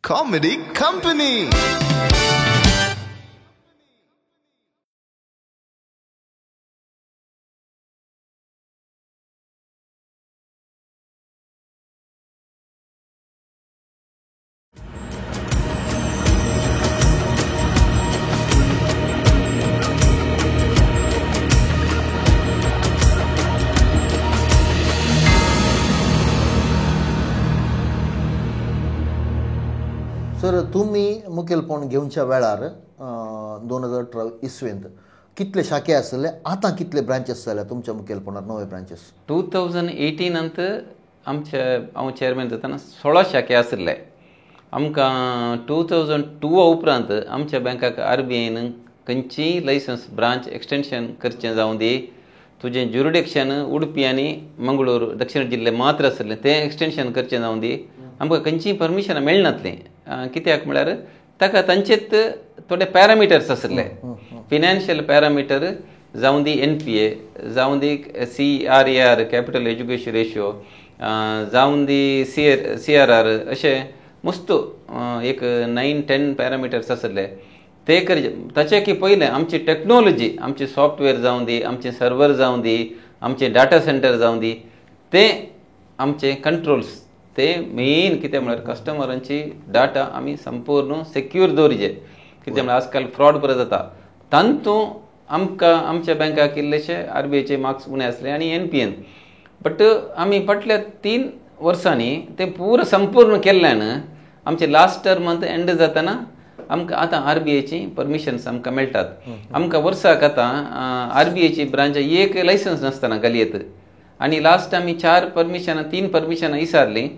Comedy Company. Sir तुम्ही मुखेलपण घेवच्या वेळार 2018 इसवेंत कितले शाखे आसले आता कितले ब्रांचेस जाल्या तुमच्या मुखेलपणार नवे ब्रांचेस 2018 अंत आमच्या हांव चेअरमॅन जाताना 16 शाखे आसले आमकां 2002 उपरांत आमच्या बँकाक RBIन खंयचीय लायसन्स ब्रांच एक्सटेंशन करचें जावं दी तुजें ज्युरिडिक्शन उडपी आनी मंगळूर दक्षिण जिल्ले मात्र आसले तें एक्सटेंशन करचें जावं दी आमकां खंयचीय परमिशनां मेळनातलें कित्याक म्हळ्यार ताका तांचेच थोडे पॅरामिटर्स आसले फिनान्शियल पॅरामिटर जावं दी NPA जावं दी CRAR कॅपिटल एज्युकेशन रेशियो जावं दी CRR अशे मस्त एक 9-10 पॅरामिटर्स आसले ते ताचे की पयलें आमची टॅक्नॉलॉजी आमचे सॉफ्टवेअर जावं दी आमचे सर्वर जावं दी आमचे डाटा सेंटर जावं दी ते आमचे कंट्रोल्स ते मेन कितें म्हळ्यार कस्टमरांची डाटा आमी संपूर्ण सेक्यूर दवरचे कित्याक म्हळ्यार आजकाल फ्रॉड बरो जाता तांतूं आमकां आमच्या बँकाक इल्लेशे RBIचे मार्क्स उणे आसले आनी NPAन बट आमी फाटल्या 3 वर्सांनी ते पूर्ण संपूर्ण केल्ल्यान आमचे लास्ट टर्म एंड जाताना आमकां आतां RBIची परमिशन्स आमकां मेळटात आमकां वर्साक आतां RBIची ब्रांच एक लायसन्स नासतना घालयत आनी लास्ट आमी 3 परमिशनां विचारली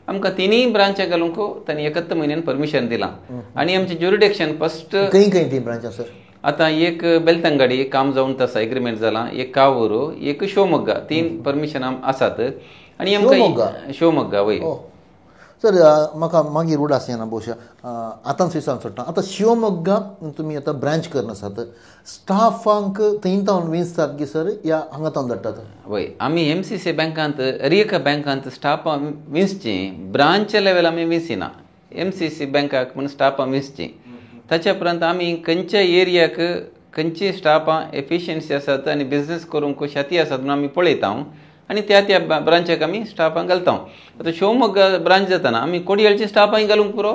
आमकां 3 ब्रांचां घालूंक तांणी 71 म्हयन्यान परमिशन दिलां आनी आमचें ज्युरिडिक्शन फस्ट खंय तीन ब्रांच सर आतां एक बेलतंगाडी काम जावन आसा एग्रीमेंट जालां एक कावूरू एक शिवमोग्गा 3 परमिशनां आसात आनी आमकां शिवमोग्गा वय सर म्हाका मागीर रूड आसना भोवशा आतां विचार सोडटा आतां शिवमोग्गा तुमी आतां ब्रांच करन आसात स्टाफांक थंय तावन विंचतात की सर या हांगा तावन धाडटात वय आमी MCC बँकांत एका बँकांत स्टाफां विंचची ब्रांच लेवल आमी विंचिना MCC बँकाक म्हण स्टाफां विंचची ताच्या उपरांत आमी खंयच्या एरियाक खंयची स्टाफां एफिशियन्सी आसात आनी बिजनेस करूंक शाती आसात म्हणून आमी पळयता आनी त्या ब्रांचाक आमी स्टाफांक घालता आतां शिवमोग्गा ब्रांच जाताना आमी कोडयाळची स्टाफांय घालूंक पुरो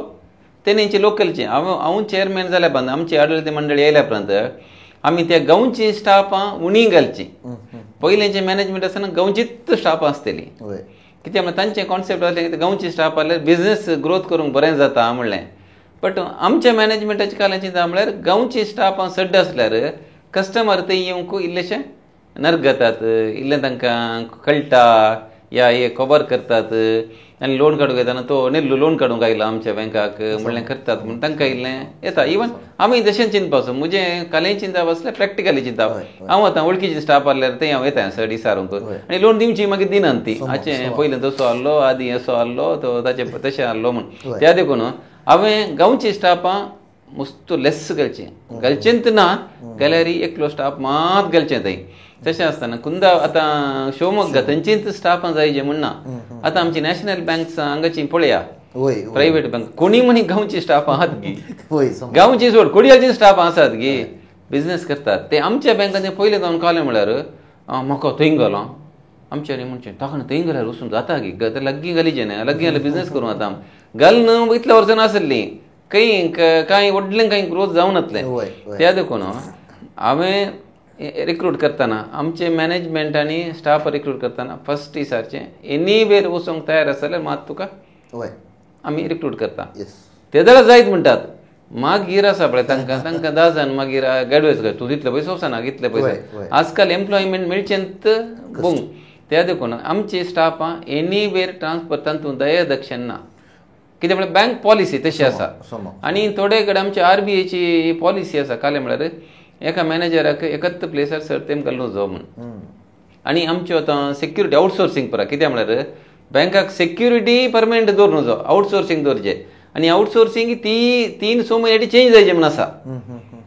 तेंची लोकलची हांव चेअरमॅन जाल्या उपरांत आमची आडळती मंडळी येयल्या उपरांत आमी त्या गांवची स्टाफां उणी घालची पयलींचे मॅनेजमेंट आसतना गांवचीच स्टाफां आसतली कित्याक म्हळ्यार तांचें कॉन्सेप्ट आसलें की गांवची स्टाफ आसल्यार बिजनेस ग्रोथ करूंक बरें जाता म्हणलें बट आमच्या मॅनेजमेंटाची काल्यां चिंता म्हळ्यार गांवची स्टाफां सड्ड आसल्यार कस्टमर थंय येवंक इल्लेशे नरगतात इल्लें तांकां कळटा या हे खबर करतात आनी लोन काडूंक येताना तो निल्लू लोन काडूंक आयला आमच्या बँकाक म्हणलें करतात म्हूण तांकां इल्लें येता इवन आमी तशें चिंतपाचो म्हजें कालेय चिंतप आसल्यार प्रॅक्टिकली चिंतप हांव आतां वळखीची स्टाफ आसल्यार थंय हांव येता सर विचारूंक आनी लोन दिवची मागीर दिनात ती हाचें पयलें तसो आहलो आदी असो आहलो तो ताचे तशें आहलो म्हूण त्या देखून हांवें गांवची स्टाफां मस्त लेस घालचेंच ना जाल्यार एकलो स्टाफ मात घालचें थंय तशें आसतना कुंदा आतां शिवमोग्गा थंयचीच स्टाफां जायचे म्हणना आतां आमची नॅशनल बँक हांगाची पळया प्रायवेट बँक कोणी म्हणी गांवची स्टाफ आहात गी गांवची सोड कोडयाची स्टाफ आसात गी बिजनेस करतात ते आमच्या बँकाचें पयलें जावन कळ्ळें म्हळ्यार म्हाका थंय घालो आमच्यानी म्हणचें ताका थंय घाल्यार वचून जाता गी लग्गी घालीचें न्हय लग्गी जाल्यार बिजनेस करूं आतां घालन इतल्या वर्सां नासलीं कांय व्हडलें कांय ग्रोथ जावं नासलें त्या देखून हांवें रिक्रूट करतना आमचे मॅनेजमेंट आनी स्टाफ रिक्रूट करतना फस्ट दिसाचें एनीवेर वचूंक तयार आसा जाल्यार मात तुका आमी रिक्रूट करता ते जाल्यार जायत म्हणटात मागीर आसा पळय तांकां 10 जाण मागीर एडवायस कर तूं तितले पयसो वचना इतले पयशे आजकाल एम्प्लॉयमेंट मेळचेंत बूम त्या देखून आमची स्टाफां एनीवेर ट्रान्सफर तांतूं दयदक्षण ना कित्याक म्हळ्यार बँक पॉलिसी तशी आसा आनी थोडे कडेन आमची RBIची पॉलिसी आसा काले म्हळ्यार एका मॅनेजराक 71 प्लेसार सर्तेम घालूं जाय म्हूण आनी आमच्यो आतां सेक्युरिटी आउटसोर्सिंग पळय कित्याक म्हळ्यार बँकाक सेक्युरिटी परमनंट दवरूं जाय आउटसोर्सिंग दवरचें आणि आउटसोर्सिंग ती 300 महिन्याची चेंज जायचे म्हण आसा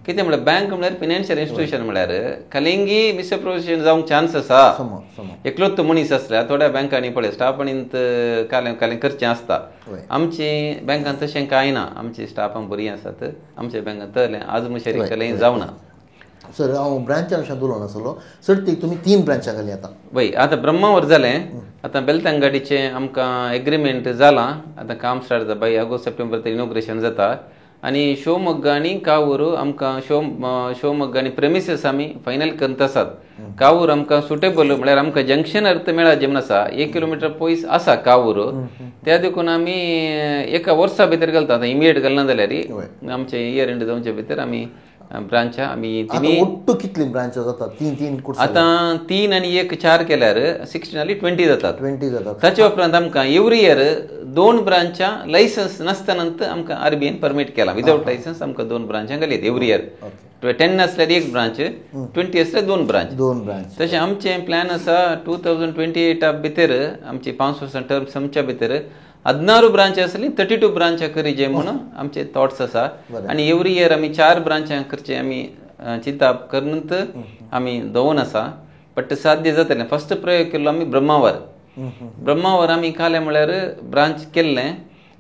कितें म्हळ्यार बँक म्हळ्यार फिनान्शियल इन्स्टिट्यूशन म्हळ्यार कलिंगी मिसअप्रोप्रिएशन जावंक चान्स आसा एकलोच तो मनीस आसल्यार थोड्या बँकांनी पळय स्टाफांनींत कालें कालें करचें आसता आमची बँकांत तशें कांय ना आमची स्टाफां बरीं आसात आमच्या बँकांत तलें आजमुशेरी केलें जावना सर हांव ब्रांचा विशयात उलोवंक नासलो सर ती तुमी 3 ब्रांचां घाली आतां वय आतां ब्रह्मावर जालें आतां बेलतंगाडीचें आमकां एग्रीमेंट जालां आतां काम स्टार्ट जाता बाय ऑगस्ट सप्टेंबर ते इनॉग्रेशन जाता आनी शिवमोग्गा आनी कावूर आमकां शिवमोग्गा आनी प्रेमिसीस आमी फायनल करत आसात कावूर आमकां सुटेबल म्हळ्यार आमकां जंक्शन अर्थ मेळा जेवण आसा 1 किलोमिटर पयस आसा कावूर त्या देखून आमी एका वर्सा भितर घालता आतां इमिडिएट घालना जाल्यार आमचे इयर एंड जावचे भितर आमी ब्रांचां आमी ओट्टू कितली ब्रांचां जातात 3 आतां 3 आनी 1 4 केल्यार 16 आनी 20 जातात 20 जातात ताचे उपरांत आमकां एवरी इयर 2 ब्रांचां लायसन्स नासतना आमकां RBIन परमीट केला विदाउट लायसन्स आमकां 2 ब्रांचां घालीत एवरी इयर 10 आसल्यार 1 ब्रांच 20 आसल्यार 2 ब्रांच तशें आमचें प्लॅन आसा 2028 भितर आमची 5 वर्सां टर्म्स आमच्या भितर 16 ब्रांच आसली 32 ब्रांचां करी जे म्हणून आमचे थॉट्स आसा आनी एवरी इयर आमी 4 ब्रांचां करचे आमी चिंता करनूच आमी दवरून आसा बट साध्य जातलें फर्स्ट प्रयोग केल्लो आमी ब्रह्मावर आमी कालें म्हळ्यार ब्रांच केल्लें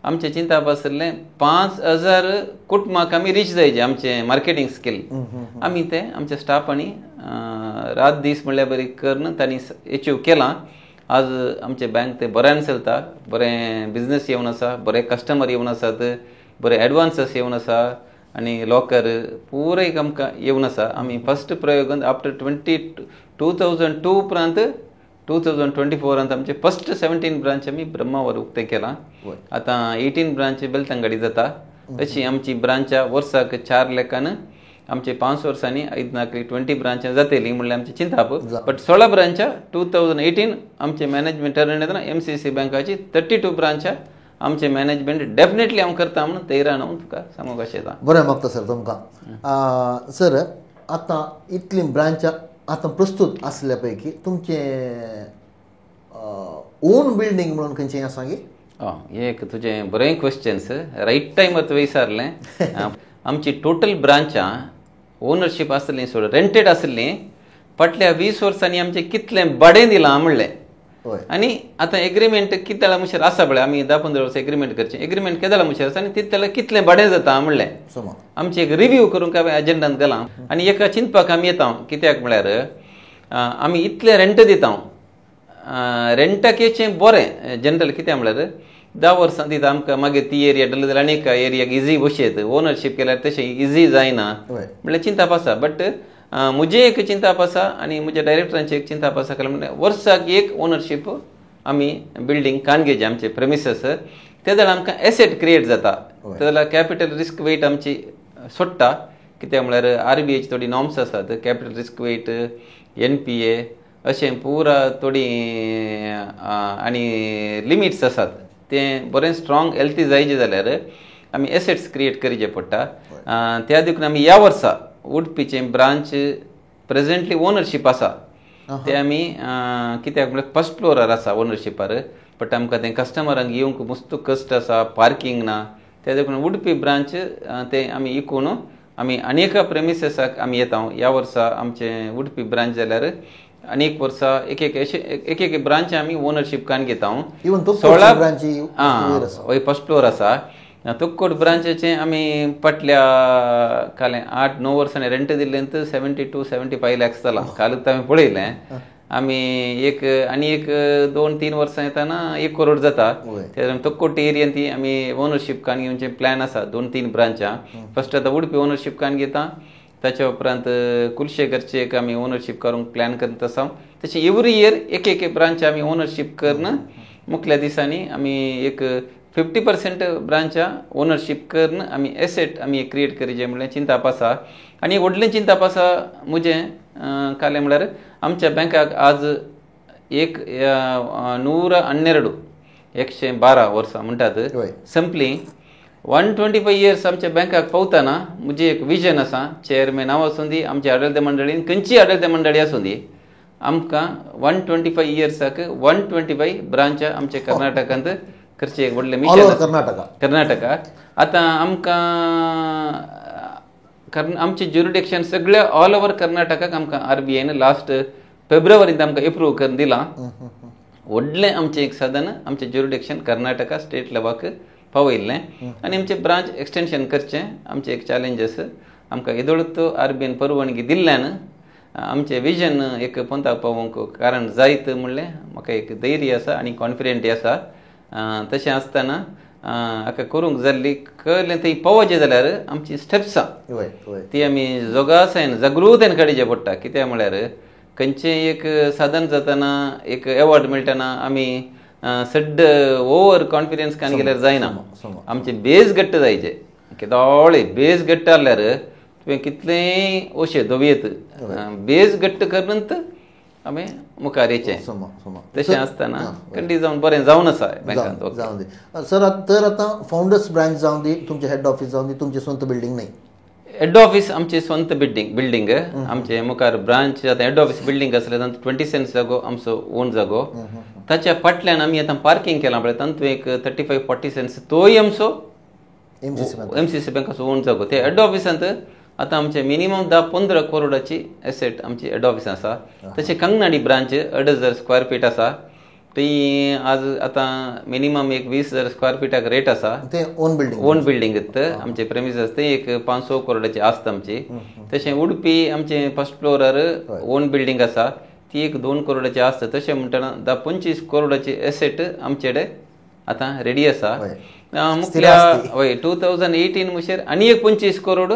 आमचें चिंताप आसलें 5000 कुटुंबाक आमी रीच जायचे आमचें मार्केटींग स्कील आमी तें आमच्या स्टाफांनी रात दीस म्हणल्यार बरी करून तांणी अचीव केलां आज आमचे बँक ते बऱ्यान चलता बरें बिजनेस येवन आसा बरे कस्टमर येवन आसात बरे एडवान्सस येवन आसा आनी लॉकर पुराय आमकां येवन आसा आमी फर्स्ट प्रयोगांत आफ्टर 2002 उपरांत 2024 आमचे फर्स्ट 17 ब्रांच आमी ब्रह्मावर उक्तें केलां आतां 18 ब्रांच बेलतंगाडी जाता अशी आमची ब्रांचां वर्साक 4 लेखान आमचे 5 वर्सांनी 20 ब्रांचां जातली म्हणल्यार आमची चिंताप बट 16 ब्रांचां 2018 आमचे मॅनेजमेंट ठरवून येतना MCC बँकाची 32 ब्रांचां आमचे मॅनेजमेंट डेफिनेटली हांव करता म्हणून तयार हांव तुका सांगूंक अशें येता बरें मागता सर तुमकां सर आतां इतली ब्रांचां आतां प्रस्तूत आसल्या पैकी तुमचे ओन बिल्डींग म्हणून खंयचें आसा गे एक तुजें बरें क्वेश्चन्स रायट टायमार विचारलें आमची टोटल ब्रांचां ओनरशीप आसलीं सोड रेंटेड आसलीं फाटल्या 20 वर्सांनी आमचें कितलें भाडें दिलां म्हणलें आनी आतां एग्रीमेंट कितें जाला मुशेर आसा पळय आमी 10-15 वर्सां एग्रीमेंट करचें एग्रीमेंट केदें जाला मुशेर आसा आनी तितलें जाल्यार कितलें भाडें जाता म्हणलें आमची एक रिव्यू करूंक हांवें एजेंडांत घालां आनी एका चिंतपाक आमी येता कित्याक म्हळ्यार आमी इतलें रेंट दिता रेंटाक येचें बरें जनरल कित्याक म्हळ्यार 10 वर्सां दिता आमकां मागीर ती एरिया डल जाल्यार आनीक एरियाक इजी बसयत ओनरशीप केल्यार तशें इजी जायना म्हळ्यार चिंताप आसा बट म्हजें एक चिंताप आसा आनी म्हज्या डायरेक्टरांचें एक चिंताप आसा म्हळ्यार वर्साक एक ओनरशीप आमी बिल्डींग काणगेचे आमचे प्रेमिसस ते जाल्यार आमकां एसेट क्रिएट जाता ते जाल्यार कॅपिटल रिस्क वेट आमची सोडटा कित्याक म्हळ्यार RBIची थोडी नॉर्म्स आसात कॅपिटल रिस्क वेट NPA अशें पुरा थोडी आनी लिमिट्स आसात तें बरें स्ट्रॉंग हेल्थी जायचें जाल्यार आमी एसेट्स क्रिएट करचे पडटा त्या देखून आमी ह्या वर्सा उडपीचें ब्रांच प्रेझेंटली ओनरशीप आसा ते आमी कित्याक म्हळ्यार फर्स्ट फ्लोरार आसा ओनरशिपार बट आमकां तें कस्टमरांक येवंक मस्त कश्ट आसा पार्किंग ना त्या देखून उडपी ब्रांच ते आमी इकून आमी आनी एका प्रेमिसेसाक आमी येता ह्या वर्सा आमचें उडपी ब्रांच जाल्यार अनेक वर्सां एक ब्रांच आमी ओनरशीप कान घेता 16 हय फर्स्ट फ्लोर आसा तुक्कोट ब्रांचेचें आमी फाटल्या कालें 8-9 वर्सांनी रेंट दिल्लें 70-75 लॅक्स जालां कालूच हांवें पळयलें आमी एक 2-3 वर्सां येताना 1 करोड जाता त्या तुक्कोट एरियेंत ती आमी ओनरशीप कान घेवचें प्लॅन आसा 2-3 ब्रांचां फर्स्ट आतां उडपी ओनरशीप कान घेता ताच्या उपरांत कुलशेखरची एक आमी ओनरशीप करूंक प्लॅन करत आसा तशें एवरी इयर एक ब्रांच आमी ओनरशीप करून मुखल्या दिसांनी आमी एक 50% ब्रांचां ओनरशीप करून आमी एसेट आमी क्रिएट करचें म्हणल्यार चिंताप आसा आनी व्हडलें चिंताप आसा म्हजें कालें म्हळ्यार आमच्या बँकाक आज 112 वर्सां म्हणटात संपलीं 125 इयर्स आमच्या बँकाक पावतना म्हजें एक विजन आसा चेअरमॅन हांव आसूं दी आमच्या आडळते मंडळीन खंयची आडळते मंडळी आसूं दी आमकां 125 इयर्साक 125 ब्रांचां आमच्या कर्नाटकांत करचे एक व्हडलें all mission over Karnataka. Karnataka. आतां आमकां आमचे ज्युरिडिक्शन सगळ्या ऑल ओव्हर कर्नाटकाक आमकां RBIन लास्ट फेब्रुवारींत आमकां एप्रूव करून दिलां. व्हडलें आमचें एक साधन आमचें ज्युरिडिक्शन कर्नाटका स्टेट लेवलाक पावयल्लें आनी आमचें ब्रांच एक्सटेंशन करचें आमचें एक चॅलेंजस. आमकां येदोळूच RBIन परवानगी दिल्ल्यान आमचें विजन एक पंथाक पावोवंक कारण जायत म्हणलें म्हाका एक धैर्य आसा आनी कॉन्फिडेंट आसा. तशें आसतना हाका करूंक जाल्ली कळ्ळें थंय पावचें जाल्यार आमची स्टेप्स ती आमी जोगासायन जागृतायेन काडचें पडटा. कित्याक म्हळ्यार खंयचें एक साधन जातना एक एवॉर्ड मेळटना आमी सड्ड ओवर कॉन्फिडन्स कान गेल्यार जायना. आमचे बेज घट्ट जायचे. केदोळे बेज घट्ट जाल्यार तुवें कितलेंय ओशे दोबयत बेज घट्ट करूनच आमी मुखार येचें. तशें आसतना कंडी जावन बरें जावन आसा बँकांत. जावन दी सर. तर आतां फावंडर्स ब्रांच जावन दी, तुमचें हेड ऑफिस जावन दी, तुमचें स्वंत बिल्डींग न्ही. हेड ऑफिस आमचें स्वंत बिल्डींग आमचें मुखार ब्रांच आतां हेड ऑफिस बिल्डींग आसलें तातूंत 20 सेंट्स जागो आमचो ओन जागो. ताच्या फाटल्यान आमी आतां पार्किंग केलां पळय तातूंत एक 35-40 सेंट्स तोय आमचो MCC बँकाचो ओन जागो. ते हेड ऑफिसांत आतां आमचे मिनिमम 10-15 करोडाची एसेट आमची हेड ऑफिसां आसा. तशें कंगनाडी ब्रांच 2,500 स्क्वेअर फीट आसा. ती आज आतां मिनिमम एक 20,000 स्क्वेअर फिटाक रेट आसा. ओन बिल्डींग आमचे प्रेमिसेस ते एक 500 करोडाची आस्त आमची. तशें उडपी आमचे फर्स्ट फ्लोरार ओन बिल्डींग आसा ती एक 2 करोडाची आस्त. तशें म्हणटना 10-25 करोडाची एसेट आमचे कडेन आतां रेडी आसा. मुखल्या हय 2018 मुशेर आनी एक 25 करोड.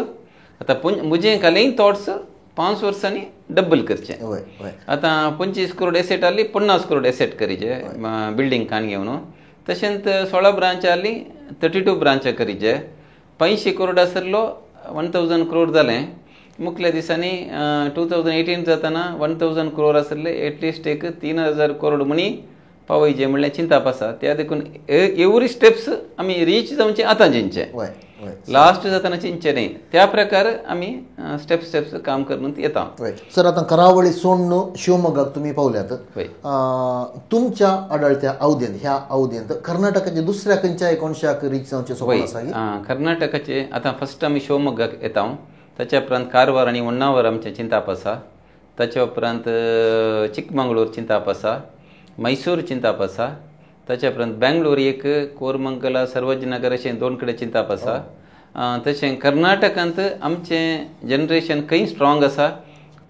आतां म्हजें कालेय थॉट्स 5 वर्सांनी डबल करचें. आतां 25 करोड एसेट आहली 50 करोड एसेट करीचे बिल्डींग कान घेवन. तशेंच 16 ब्रांच आहली 32 ब्रांच करीचे. 500 करोड आसलो 1000 करोड जालें. मुखल्या दिसांनी 2018 जाताना 1000 करोड आसले एटलिस्ट एक 3000 करोड मनी पावयचे म्हणल्यार चिंताप आसा. त्या देखून एवरी स्टेप्स आमी रीच जावचे आतां चिंतचे. लास्ट जाताना चिंतचे न्ही. त्या प्रकार आमी स्टेप्स काम करून येता. सर आतां करावळी सोंड शिवमोगाक तुमी पावल्यात. तुमच्या आडळत्या अवधेंत ह्या अवधेंत कर्नाटकाचे दुसऱ्या खंयच्याय कोणशाक रीच जावचे स्वप्न आसा? कर्नाटकाचे आतां फर्स्ट आमी शिवमोगाक येता. ताच्या उपरांत कारवार आनी होन्नावर आमचें चिंताप आसा. ताच्या उपरांत चिकमंगळूर चिंताप आसा. मैसूर चिंताप आसा. ताच्या उपरांत बेंगलोर एक कोरमंगला सर्वजनगर अशें 2 कडेन चिंताप आसा. तशें कर्नाटकांत आमचें जनरेशन खंय स्ट्रॉंग आसा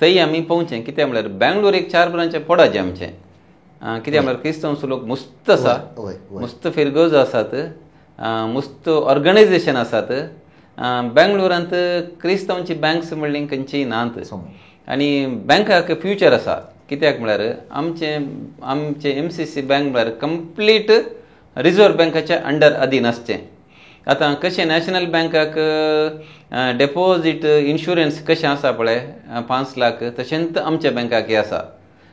थंय आमी पोवचें. कित्याक म्हळ्यार बेंगलोर एक 4 ब्रांच पडाचें आमचें. कित्याक म्हळ्यार क्रिस्तांव लोक मुस्त आसा. मुस्त फिरगोज आसात. मुस्त ऑर्गनायझेशन आसात. बेंगलोरांत क्रिस्तांवची बँक्स म्हणली खंयचीय नात आनी बँकाक फ्युचर आसा. कित्याक म्हळ्यार आमचे MCC बँक म्हळ्यार कंप्लीट रिजर्व बँकाच्या अंडर अधीन आसचें. आतां कशें नॅशनल बँकाक डेपॉजीट इन्शुरन्स कशें आसा पळय 5 लाख तशेंच आमच्या बँकाक आसा.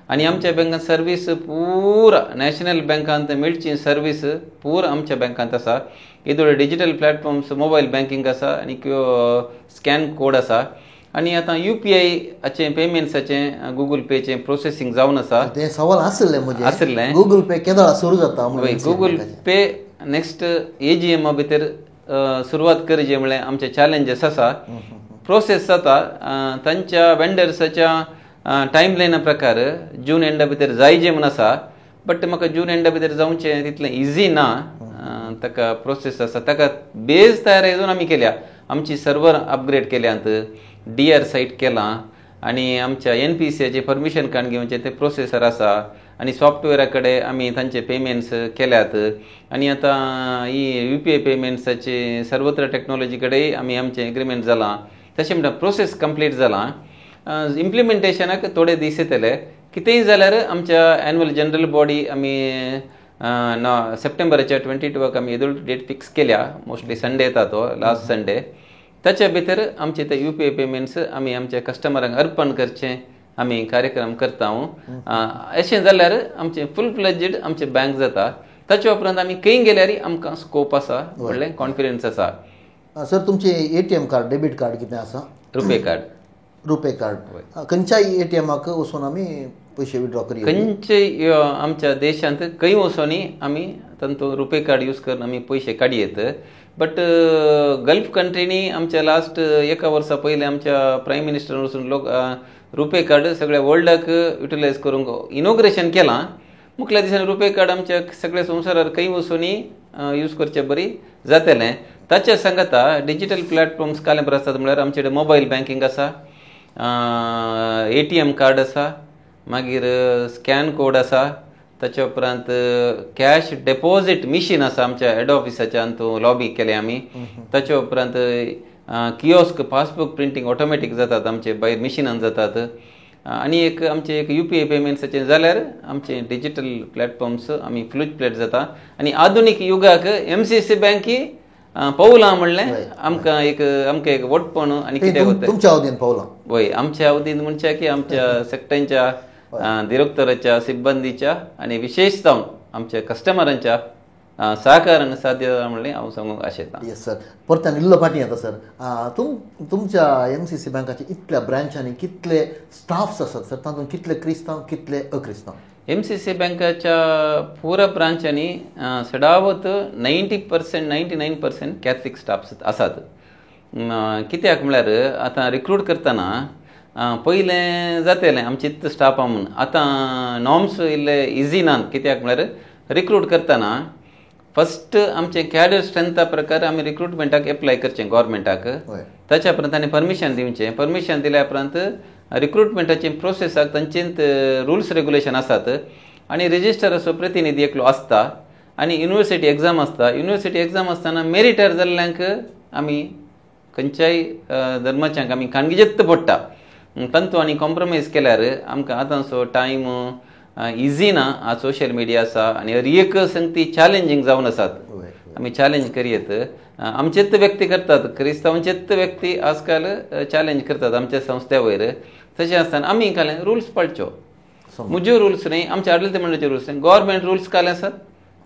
आनी आमच्या बँकांत सर्वीस पूर नॅशनल बँकांत मेळची सर्वीस पूर आमच्या बँकांत आसा. येदोळे डिजिटल प्लॅटफॉर्म्स मोबायल बँकिंग आसा आनी स्कॅन कोड आसा. आनी आतां UPIचे पेमेंट्साचें गुगल पेचें प्रोसेसींग जावन आसा. ते सवाल आसलें गुगल पे केदां सुरू जाता. गुगल पे नेक्स्ट AGM भितर सुरवात करचे म्हळ्यार आमचे चॅलेंजीस आसा. प्रोसेस जाता तांच्या वेंडर्साच्या टायमलायना प्रकार जून एंडा भितर जायचे म्हूण आसा. बट म्हाका जून एंडा भितर जावचें तितलें इजी ना. ताका प्रोसेस आसा. ताका बेज तयार येवन आमी केल्या. आमची सर्वर अपग्रेड केल्यांत. DR सायट केलां आनी आमच्या NPCचे परमिशन काण घेवचें तें प्रोसेसर आसा आनी सॉफ्टवेरा कडेन आमी तांचे पेमेंट्स केल्यात. आनी आतां ही UPI पेमेंट्साची सर्वत्र टॅक्नॉलॉजी कडेन आमी आमचें एग्रीमेंट जालां. तशें म्हणटा प्रोसेस कंप्लीट जालां. इम्प्लिमेंटेशनाक थोडे दीस येतले. कितेंय जाल्यार आमच्या एन्युअल जनरल बॉडी आमी सप्टेंबराच्या 22 आमी येदोळ डेट फिक्स केल्या. मोस्टली संडे येता तो लास्ट संडे. ताच्या भितर आमचे ते UPI पेमेंट्स आमी आमच्या कस्टमरांक अर्पण करचें आमी कार्यक्रम करता. अशें जाल्यार आमचें फूल फ्लेज्ड आमचें बँक जाता. ताच्या उपरांत आमी खंय गेल्यार आमकां स्कोप आसा. व्हडलें कॉन्फिडन्स आसा. सर तुमचें ATM कार्ड डेबिट कार्ड कितें आसा? रुपे कार्ड. रुपे कार्ड खंयच्याय ATMाक वचून आमी पयशे विड्रॉ करूं खंयचे आमच्या देशांत खंय वचोनी आमी तांतूं रुपे कार्ड यूज करून आमी पयशे काडयेत बट गल्फ कंट्रीनी आमच्या लास्ट एका वर्सा पयलीं आमच्या प्रायम मिनिस्टर वचून लोक रुपे कार्ड सगळ्या वर्ल्डाक युटिलायज करूंक इनॉग्रेशन केलां मुखल्या दिसांनी रुपे कार्ड आमच्या सगळ्या संवसारार खंय वचोनी यूज करचें बरी जातलें ताच्या सांगाता डिजिटल प्लॅटफॉर्म्स काले बरें आसतात म्हळ्यार आमचे कडेन मोबायल बँकिंग आसा ATM कार्ड आसा मागीर स्कॅन कोड आसा ताच्या उपरांत कॅश डेपॉझिट मिशीन आसा आमच्या हेड ऑफिसाच्या तूं लॉबी केले आमी ताच्या उपरांत कियोस्क पासबुक प्रिंटींग ऑटोमॅटीक जातात आमचे भायर मिशिनान जातात आनी एक आमचे एक UPI पेमेंट्साचें जाल्यार आमचे डिजिटल प्लॅटफॉर्म्स आमी फ्लूज प्लेट जाता आनी आधुनीक युगाक MCC बँकी पावलां म्हणलें आमकां एक वटपण आनी कितें वता तुमच्या अवधीन पावलां वय आमच्या अवधीन म्हणचे की आमच्या सेक्टरांच्या डिरेक्टराच्या सिब्बंदीच्या आनी विशेषतावन आमच्या कस्टमरांच्या सहकारान साध्य म्हणलें हांव सांगूंक आशेता येस सर परत्यान इल्लो फाटी येता सर तुमच्या MCC बँकाचे इतल्या ब्रांचांनी कितले स्टाफ्स आसात सर तातूंत कितले क्रिस्तांव कितले अक्रिस्तांव MCC बँकाच्या पुरा ब्रांचांनी सदावत 99% कॅथलीक स्टाफ आसात कित्याक म्हळ्यार आतां रिक्रूट करतना पयलें जातलें आमचे इतलो स्टाफ आहा म्हणून आतां नॉर्म्स इल्ले इजी नात कित्याक म्हळ्यार रिक्रूट करतना फस्ट आमचे कॅडर स्ट्रेंथा प्रकार आमी रिक्रुटमेंटाक एप्लाय करचें गव्हर्मेंटाक ताच्या उपरांत ताणें परमिशन दिवचें परमिशन दिल्या उपरांत रिक्रुटमेंटाची प्रोसेसाक तांचेंत रुल्स रेग्युलेशन आसात आनी रजिस्ट्राराचो प्रतिनिधी एकलो आसता आनी युनिवर्सिटी एग्जाम आसता युनिवर्सिटी एग्जाम आसतना मेरिटार जाल्ल्यांक आमी खंयच्याय धर्माच्यांक आमी खानगीजेत्त पडटा तांतूं आनी कॉम्प्रोमायज केल्यार आमकां आतांचो टायम इजी ना आज सोशल मिडिया आसा आनी हर एक संगती चॅलेंजींग जावन आसात आमी चॅलेंज करियेत आमचेच व्यक्ती करतात क्रिस्तांवांचेच व्यक्ती आजकाल चॅलेंज करतात आमच्या संस्थे वयर तशें आसतना आमी काले रुल्स पाळच्यो म्हज्यो रुल्स न्ही आमच्या आदले मंडळाचे रुल्स न्ही गव्हर्मेंट रुल्स काले आसात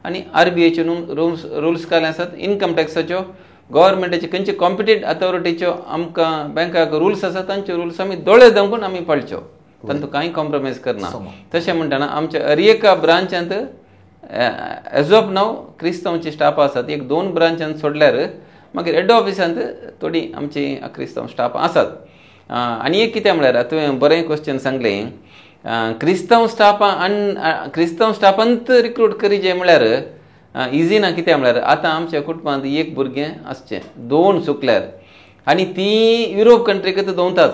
आनी RBIचे रुल्स काले आसात इन्कम टॅक्साच्यो गव्हर्मेंटाचे खंयचे कॉम्पिटेंट अथॉरिटीच्यो आमकां बँकाक रुल्स आसात तांचे रुल्स आमी दोळे धांपून आमी पाळच्यो तांतूं कांय कॉम्प्रोमायज करना तशें म्हणटना आमच्या हर एका ब्रांचांत एज ऑफ नाव क्रिस्तांवची स्टाफ आसात एक 2 ब्रांचांत सोडल्यार मागीर हेड ऑफिसांत थोडी आमची क्रिस्तांव स्टाफ आसात आनी एक कितें म्हळ्यार तुवें बरें क्वेश्चन सांगलें क्रिस्तांव स्टाफांत रिक्रूट करीचे म्हळ्यार इजी ना कित्याक म्हळ्यार आतां आमच्या कुटुंबांत एक भुरगें आसचें 2 चुकल्यार आनी ती युरोप कंट्रीक दोंवतात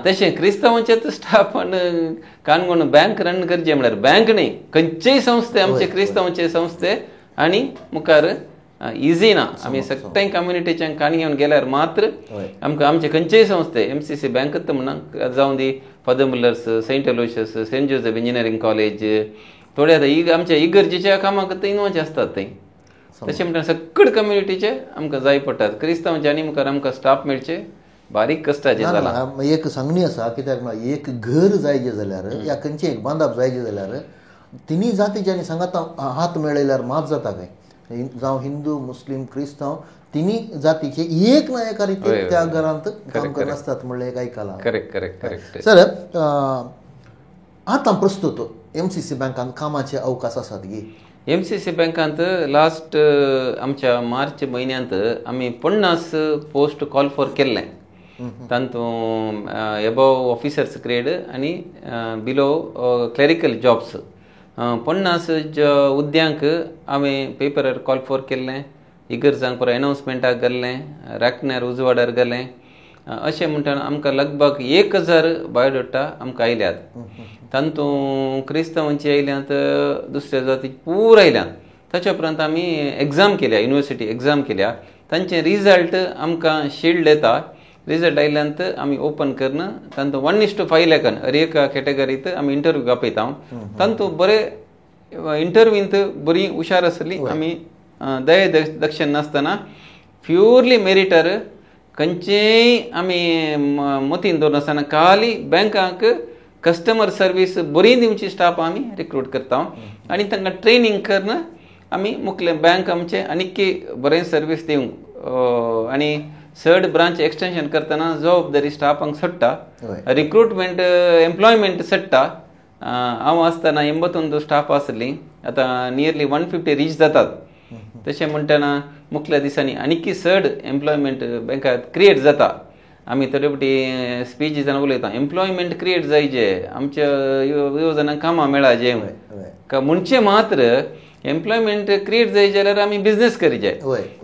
तशें क्रिस्तांवांचेच स्टाफान काणकोण बँक रन करचें म्हळ्यार बँक न्ही खंयचेय संस्थे आमचे क्रिस्तांवांचे संस्थे आनी मुखार इजी ना आमी सगळ्या कम्युनिटीच्या काणी घेवन गेल्यार मात्र आमकां आमचे खंयचेय संस्थे MCC बँकच म्हणा जावं the Father Muller's Saint Aloysius Saint Joseph engineering college थोडे आतां आमच्या इगर्जेच्या कामाक इनवाचे आसतात थंय तशें म्हणटा सगळे कम्युनिटीचे आमकां जाय पडटात क्रिस्तांवांचे आनी मुखार आमकां स्टाफ मेळचे बारीक कश्टाचें जालां एक सांगणी आसा कित्याक म्हळ्यार एक घर जाय जे जाल्यार या खंयचें एक बांदप जाय जे जाल्यार तिनी जातीच्यांनी सांगात हात मेळयल्यार मात जाता काय जावं हिंदू मुस्लीम क्रिस्तांव तिनी जातीचे एक ना एका रितीन त्या घरांत काम करनासतात म्हणलें एक आयकलां करेक्ट सर आतां प्रस्तुत MCC बँकांत कामाचे अवकाश आसात गी MCC बँकांत लास्ट आमच्या मार्च म्हयन्यांत आमी 50 पोस्ट कॉल फॉर केल्लें तातूंत एबव ऑफिसर्स ग्रेड आनी बिलो क्लॅरिकल जॉब्स 50 हुद्द्यांक हांवें पेपरार कॉल फॉर केल्लें इगर्जांक परत एनावन्समेंटाक घाल्लें राखण्यार उजवाडार घालें अशें म्हणटना आमकां लगभग 1000 बायोडेटा आमकां आयल्यात तातूंत क्रिस्तांवांची आयल्यांत दुसऱ्या जातीची पूर आयल्यात ताच्या उपरांत आमी एग्जाम केल्या युनिवर्सिटी एग्जाम केल्या तांचे रिजल्ट आमकां शील्ड येता रिजल्ट आयल्यांत आमी ओपन करना तातूंत 1:5 लेखान हर एका कॅटेगरींत आमी इंटरव्यू आपयता तातूंत बरे इंटरव्यूंत बरी हुशार आसली आमी दये दक्षिण नासतना प्युअरली मेरिटार खंयचेय आमी मतीन दवरनासतना खाली बँकाक कस्टमर सर्वीस बरी दिवची स्टाफ आमी रिक्रूट करता आनी तांकां ट्रेनिंग करना आमी मुखले बँक आमचे आनीक बरें सर्वीस दिवंक आनी चड ब्रांच एक्सटेंशन करतना जबाबदारी स्टाफांक सोडटा होय. रिक्रुटमेंट एम्प्लॉयमेंट सोडटा हांव आसतना 81 स्टाफ आसली आतां नियरली 150 रीच जातात तशें म्हणटना मुखल्या दिसांनी आनीक चड एम्प्लॉयमेंट बँकात क्रिएट जाता आमी थोडे फावटी स्पीच दितना उलयता एम्प्लॉयमेंट क्रिएट जायचे आमच्या युवजनांक कामां मेळाचे का म्हणचे मात्र एम्प्लॉयमेंट क्रिएट जायचे जाल्यार आमी बिझनेस करचे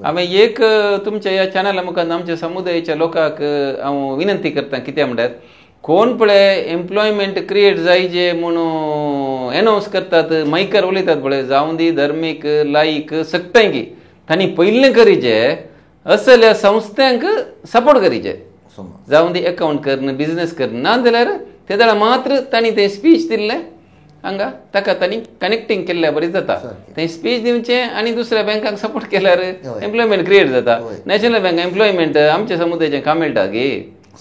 हांवें एक तुमच्या ह्या चॅनला मुखार आमच्या समुदायाच्या लोकांक हांव विनंती करता कित्याक म्हणटात कोण पळय एम्प्लॉयमेंट क्रिएट जायचे म्हणून एनावन्स करतात मायकार उलयतात पळय जावं दी धर्मीक लायक सक्तांकी तांणी पयलें करीचे असल्या संस्थांक सपोर्ट करीचे जावं दी अकाउंट करन बिझनेस करन ना जाल्यार ते जाल्यार मात्र तांणी तें स्पीच दिल्लें हांगा ताका तांणी कनेक्टिंग केल्ल्या बरें जाता तें स्पीच दिवचें आनी दुसऱ्या बँकांक सपोर्ट केल्यार एम्प्लॉयमेंट क्रिएट जाता नॅशनल बँक एम्प्लॉयमेंट आमच्या समुदायाचें काम मेळटा गे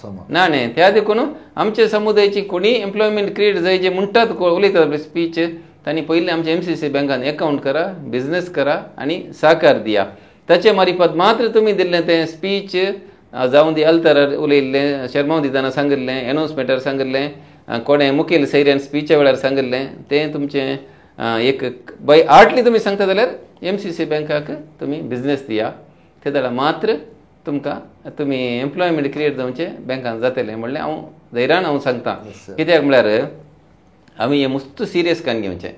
ना न्ही त्या देखून आमच्या समुदायाची कोणी एम्प्लॉयमेंट क्रिएट जायचे म्हणटात उलयतात स्पीच तांणी पयलीं आमच्या MCC बँकान अकाउंट करा बिझनेस करा आनी सहकार दिया ताचे मार्फत मात्र तुमी दिल्लें तें स्पीच जावं दी अल्तरार उलयल्लें शर्मा दिताना सांगिल्लें एनावन्समेंटार सांगिल्लें कोणें मुखेल सैऱ्यान स्पीच्या वेळार सांगिल्लें तें तुमचें एक बाय आर्टली तुमी सांगता जाल्यार MCC बँकाक तुमी बिझनेस दिया ते जाल्यार मात्र तुमकां तुमी एम्प्लॉयमेंट क्रिएट जावचें बँकान जातलें म्हणलें हांव धैर्यान हांव सांगता कित्याक म्हळ्यार आमी हें मस्त सिरियस कान घेवचें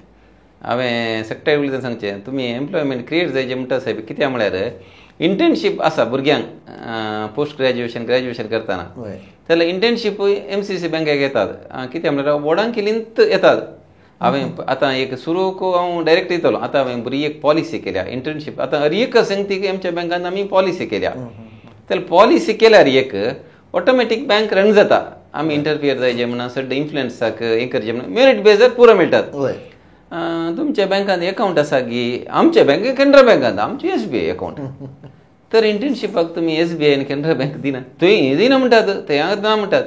हांवें सक्टाय उलयतना सांगचें तुमी एम्प्लॉयमेंट क्रिएट जायचें म्हणटा साहेब कित्याक म्हळ्यार इंटर्नशीप आसा भुरग्यांक पोस्ट ग्रॅज्युएशन करतना जाल्यार इंटर्नशीपूय MCC बँकेक येतात कित्याक म्हळ्यार वोडांक केलींत येतात हांवें आतां एक सुरूक हांव डायरेक्ट येतलो आतां हांवें बरी एक पॉलिसी केल्या इंटर्नशीप आतां हर एक संगतीक आमच्या बँकान आमी पॉलिसी केल्या जाल्यार पॉलिसी केल्यार एक ऑटोमॅटीक बँक रन जाता आमी इंटरफियर जायचे म्हणून सड्ड इन्फ्लुएन्साक हें करचें म्हणून मेरिट बेजार पुरो मेळटात तुमच्या बँकांत अकाउंट आसा की आमच्या बँकेक कॅनरा बँकांत आमची SBI अकाउंट तर इंटर्नशिपाक तुमी SBI आनी कॅनरा बँक दिना थंय दिना म्हणटात थंय ना म्हणटात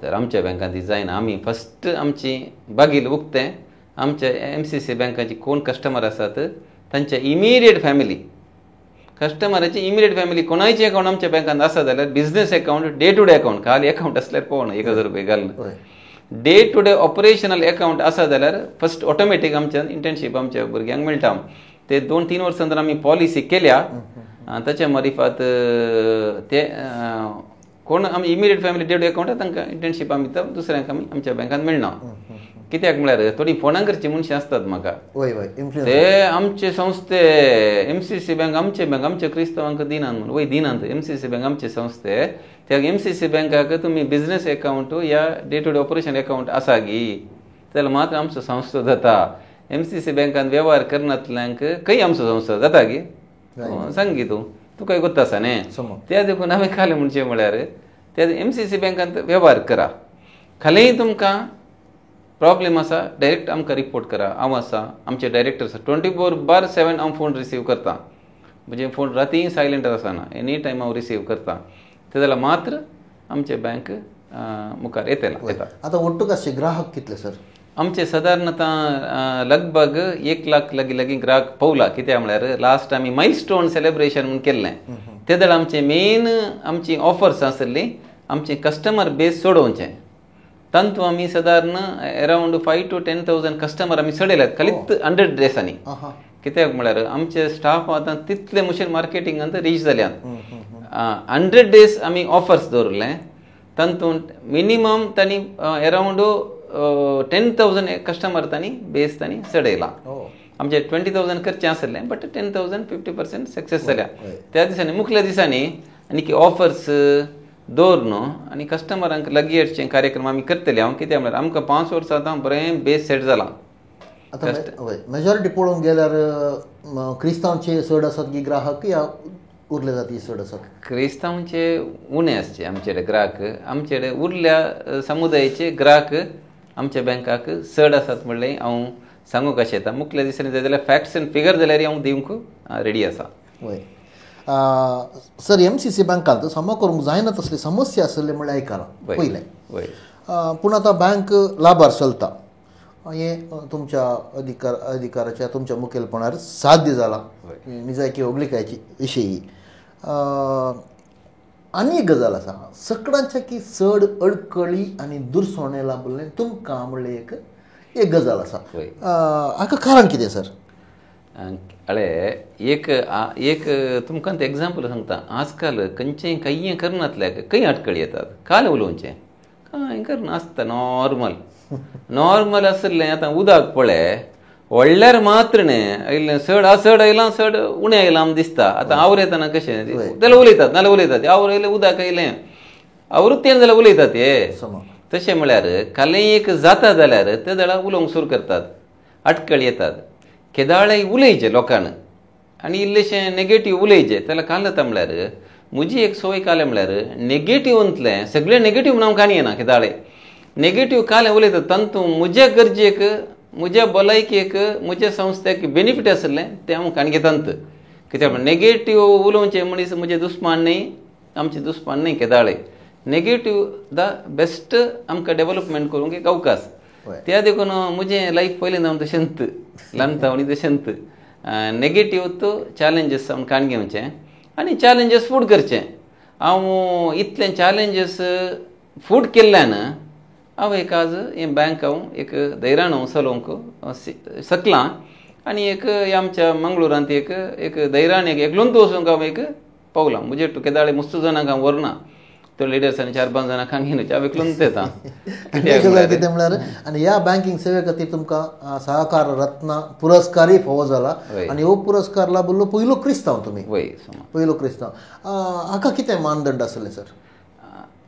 तर आमच्या बँकांत ती जायना आमी फस्ट आमची बागील उक्तें आमच्या MCC बँकाची कोण कस्टमर आसात तांच्या इमिडिएट फॅमिली कस्टमराची इमिडिएट फॅमिली कोणायची अकाउंट आमच्या बँकांत आसा जाल्यार business account day to day account खाली अकाउंट असल्यार पळोवना 1000 रुपया घालून day to day operational account आसा जाल्यार फस्ट ऑटोमॅटीक आमच्या इंटर्नशीप आमच्या भुरग्यांक मेळटा ते 2-3 वर्सां जर आमी पॉलिसी केल्या ताच्या मार्फत ते कोण आमी immediate family day to day account तांकां इंटर्नशीप आमी दुसऱ्यांक आमी आमच्या बँकांत मेळना कित्याक म्हळ्यार थोडी फोनां करची मनशां आसतात म्हाका ते आमचे संस्थे MCC बँक आमच्या क्रिस्तांवांक दिनात म्हणून वय दिनात MCC बँक आमचे संस्थे त्या MCC बँकाक तुमी बिझनेस अकाउंट या day to day operation account आसा गी जाल्यार मात्र आमचो संस्थो जाता MCC बँकान वेव्हार करनातल्यांक खंय आमचो संस्थो जाता गी सांग गी तूं तुका गोत्ता आसा न्ही त्या देखून हांवें खालें म्हणचें म्हळ्यार त्या MCC बँकांत वेव्हार करा खालीय तुमकां प्रॉब्लेम आसा डायरेक्ट आमकां रिपोर्ट करा हांव आसा आमचे डायरेक्टर आसा 24/7 हांव फोन रिसीव करता म्हणजे फोन राती सायलेंट आसना एनी टायम हांव रिसीव करता ते जाल्यार मात्र आमचे बँक मुखार येता आतां ओट्टूक आसचे ग्राहक कितले सर आमचे सादारणतः लगभग 1 लाख लागीं ग्राहक पावला कित्याक म्हळ्यार लास्ट आमी मायलस्टोन सेलिब्रेशन म्हूण केल्लें ते जाल्यार आमचे मेन आमची ऑफर्स आसली आमचे कस्टमर बेस सोडोवचें तांतू आमी सादारण अरावंड 5 to 10,000 कस्टमर आमी सोडयल्यात खालीच 100 डेसांनी कित्याक म्हळ्यार आमचे स्टाफ आतां तितले मुशेल मार्केटिंगांत रीच जाल्यात 100 डेज आमी ऑफर्स दवरले तांतूंत मिनिमम तांणी अरावंड 10,000 कस्टमर तांणी बेस तांणी सोडयला आमचे 20,000 करचें आसलें बट 10,000 50% सक्सेस जाल्या त्या दिसांनी मुखल्या दिसांनी आनी ऑफर्स दवरन आनी कस्टमरांक लागीं हाडचे कार्यक्रम आमी करतले हांव कित्याक म्हळ्यार आमकां 5 वर्सां आतां बरें बेस सेट जाला आतां मेजॉरिटी पळोवंक गेल्यार क्रिस्तांवचे चड आसात की ग्राहक या उरले जाती चड आसात क्रिस्तांवचे उणे आसचे आमचे कडेन ग्राहक आमचे कडेन उरल्या समुदायाचे ग्राहक आमच्या बँकाक चड आसात म्हणलें हांव सांगूंक अशें येता मुखल्या दिसांनी जाय जाल्यार फॅक्ट्स एंड फिगर जाल्यार हांव दिवंक रेडी आसा वय सर MCC बँकांत सम करूंक जायना तसली समस्या आसले म्हणल्यार आयकलां पयलें पूण आतां बँक लाभार चलता हें तुमच्या अधिकाराच्या तुमच्या मुखेलपणान साध्य जालां निजायकी ओगलिकायची विशयी आनी एक गजाल आसा सगळ्यांच्या की चड अडकळी आनी दुरसोणे लाभले तुमकां म्हणले एक गजाल आसा हाका कारण कितें सर अळे एक तुमकां एग्जाम्पल सांगता आजकाल खंयचें काही करनातल्याक खंय अडकळी येतात काल उलोवचें कांय करना आसता नॉर्मल आसलें आतां उदक पळय व्हडल्यार मात्र न्ही चड आयलां चड उणें आयलां आमकां दिसता आतां आवड येताना कशें जाल्यार उलयतात नाल्यार उलयतात आवड येयलें उदक येयलें आवरूच तें जाल्यार उलयतात तशें म्हळ्यार कालें एक जाता जाल्यार ते जाल्यार उलोवंक सुरू करतात अडकळ येतात केदाळे उलयचे लोकांक आनी इल्लेशें नेगेटीव उलयचे जाल्यार काल जाता म्हळ्यार म्हजी एक सवय कालें म्हळ्यार नेगेटिव्हंतलें सगळें नेगेटीव म्हणून काणी येना केदाळे नेगेटीव कालें उलयतात तांतू म्हज्या गरजेक म्हज्या भलायकेक म्हज्या संस्थेक बेनिफीट आसलें तें हांव काणी घेतात कित्याक नेगेटीव उलोवचें मनीस म्हजें दुस्मान न्ही आमचें दुस्मान न्ही केदाळे नेगेटीव द बेस्ट आमकां डेव्हलपमेंट करूंक एक अवकाश त्या देखून म्हजें लायफ पयलें जावन तशेंच ल्हानपणी तशेंच नेगेटीव तो चॅलेंजीस हांव काणी घेवचें आनी चॅलेंजीस फूड करचें हांव इतलें चॅलेंजीस फूड केल्ल्यान हांव एक आज हें बँक हांव एक धैर्यान हांव चलोवंक शकलां आनी एक आमच्या मंगळुरांत एक धैर्यान एकलोंत वचूंक हांव एक पावलां म्हणजे केदाळे मस्त जाणांक हांव व्हरना तो लिडर्सांनी 4-5 जाणां खांगीन हांव एकलोंत येता कितें म्हळ्यार आनी ह्या बँकींग सेवे खातीर तुमकां सहकार रत्न पुरस्कारूय फावो जाला आनी हो पुरस्कार लाभिल्लो पयलो क्रिस्तांव तुमी पयलो क्रिस्तांव हाका कितें मानदंड आसले सर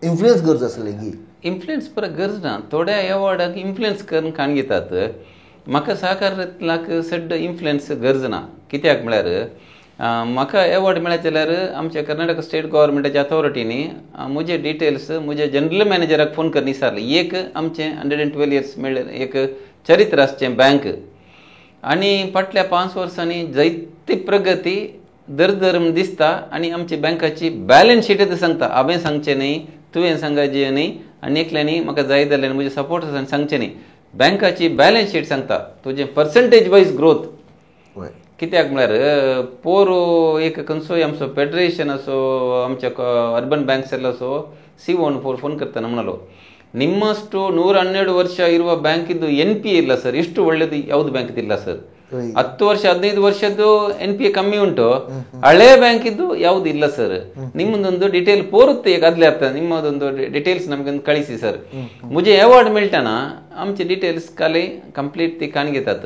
इन्फ्लुयन्स गरज आसली ही इन्फ्लुयन्स परत गरज ना थोड्या एवॉर्डाक इन्फ्लुयन्स करून काण घेतात म्हाका सहकार रत्नाक सड्ड इन्फ्लुयन्स गरज ना कित्याक म्हळ्यार म्हाका एवॉर्ड मेळत जाल्यार आमच्या कर्नाटक स्टेट गव्हर्मेंटाच्या अथॉरिटीनी म्हजे डिटेल्स म्हज्या जनरल मॅनेजराक फोन करून विचारले एक आमचें 112 इयर्स मेळ्ळें एक चरित्र आसचें बँक आनी फाटल्या 5 वर्सांनी जायती प्रगती दर दिसता आनी आमची बँकाची बॅलन्स शीट सांगता हांवें सांगचें न्ही तुवें सांगचें न्ही आनी एकल्यानी म्हाका जाय जाल्यार म्हजे सपोर्टर्सांनी सांगचें न्ही बँकाची बॅलन्स शीट सांगता तुजें पर्संटेज वायज ग्रोथ कित्याक म्हळ्यार पोरू एक खंयचोय आमचो फेडरेशन असो आमच्या अर्बन बँक सेल असो C14 फोन करतना म्हणलो ನಿಮ್ಮಷ್ಟು 112 ವರ್ಷ ಇರುವ ಬ್ಯಾಂಕ್ ಇದ್ದು NPA ಇಲ್ಲ ಸರ್ ಇಷ್ಟು ಒಳ್ಳೆದು ಯಾವುದು ಬ್ಯಾಂಕ್ ಇಲ್ಲ ಸರ್ 10 ವರ್ಷ 15 ವರ್ಷದ್ದು NPA ಕಮ್ಮಿ ಉಂಟು ಹಳೆ ಬ್ಯಾಂಕ್ ಇದ್ದು ಯಾವುದು ಇಲ್ಲ ಸರ್ ನಿಮ್ಮದೊಂದು ಡೀಟೇಲ್ ಪೂರ್ತಿ ಗದ್ಲೆ ಆಗ್ತದೆ ನಿಮ್ಮದೊಂದು ಡೀಟೇಲ್ಸ್ ನಮಗೆ ಕಳಿಸಿ सर मुझे अवॉर्ड मिळताना आमचे डिटेल्स काले कंप्लीट ती काण घेतात